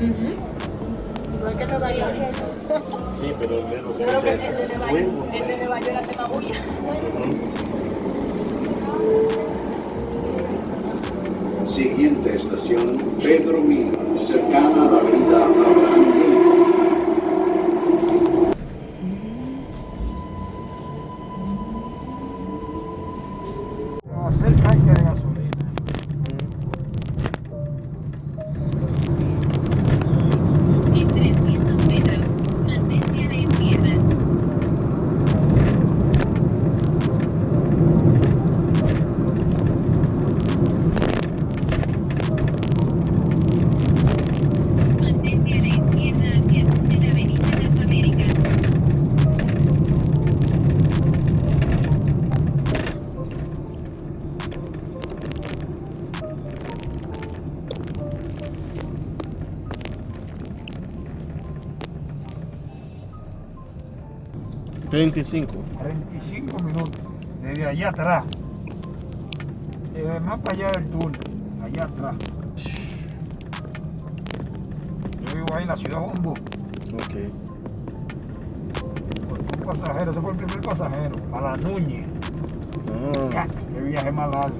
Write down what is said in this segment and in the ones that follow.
Igual que Nueva York. Sí, pero menos Yo creo que gente. el de Nueva York hace más bulla. Siguiente estación, Pedro Mil, cercana a la avenida Abraham Lincoln. Hacer el tanque de gasolina. En 300 metros, mantente a la izquierda. Mantente a la izquierda hacia de la Avenida Las Américas. ¿35? 45 minutos. Desde allá atrás. Más para allá del túnel. Allá atrás. Yo vivo ahí en la ciudad Bombo. Ok. Un pasajero, ese fue el primer pasajero. A la Núñez. Ah, Qué viaje más largo.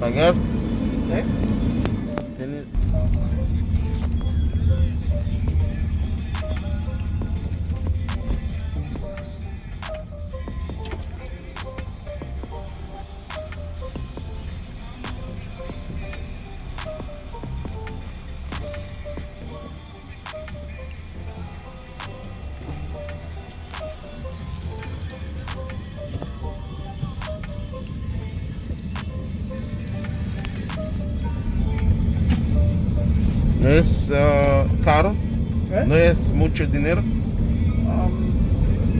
pagar. ¿Eh? Tienes... ¿Es caro? ¿Eh? ¿No es mucho dinero?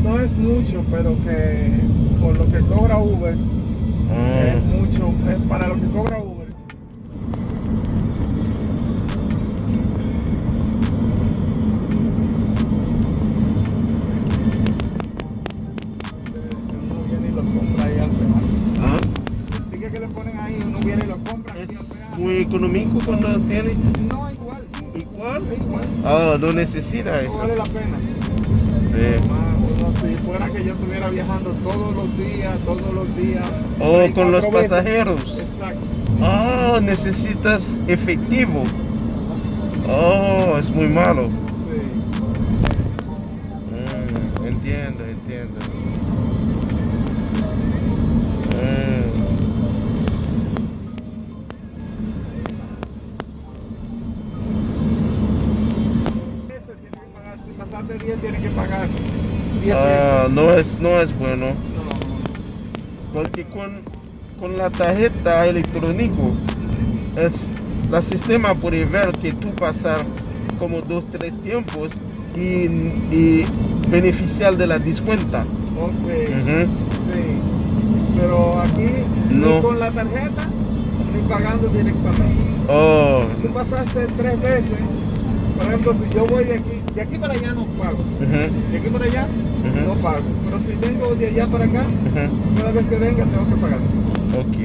No es mucho, pero que por lo que cobra Uber Ah, es mucho, es para lo que cobra Uber. Uno viene y lo compra ahí al peaje. ah, El ticket que le ponen ahí, uno viene y lo compra ¿es aquí al peaje. muy económico cuando tiene? No, igual. ¿Igual? Igual. Ah, no necesita No eso. vale la pena. Sí. Además, uno, si fuera que yo estuviera viajando todos los días, O 3, con los 4 veces. pasajeros. Exacto. Ah, necesitas efectivo. Oh, es muy malo. Sí. Entiendo. Mm. Eso tiene que pagar, si pasaste 10 tienes que pagar 10 Ah, veces. no es bueno. No. Porque con la tarjeta electrónica el sistema puede ver que tú pasar como 2-3 tiempos y beneficiar de la descuenta. Ok. Ujú. Sí. Pero aquí, No. ni con la tarjeta, ni pagando directamente. Oh, Si tú pasaste 3 veces, por ejemplo, si yo voy de aquí para allá no pago. ujú, De aquí para allá Ujú. no pago. Pero si vengo de allá para acá, ujú. cada vez que venga tengo que pagar. Ok.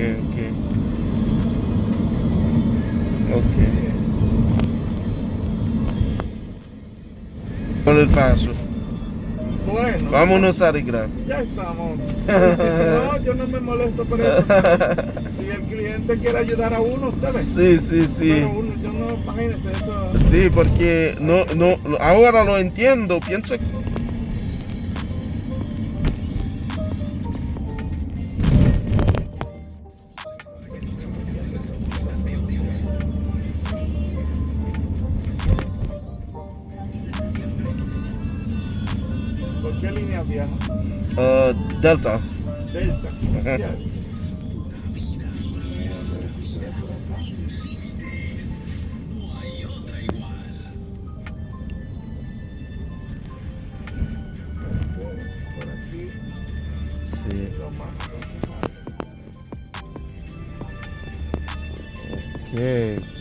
Por el paso. Bueno, Vámonos a arreglar. ya estamos. No, yo no me molesto por eso. Si el cliente quiere ayudar a uno, ustedes. Sí. Pero uno, yo no, imagínense eso. Sí, porque no, ahora lo entiendo. Pienso que ¿Por qué línea viaja? Delta. Delta. Comercial. Por aquí Sí. lo más. Ok.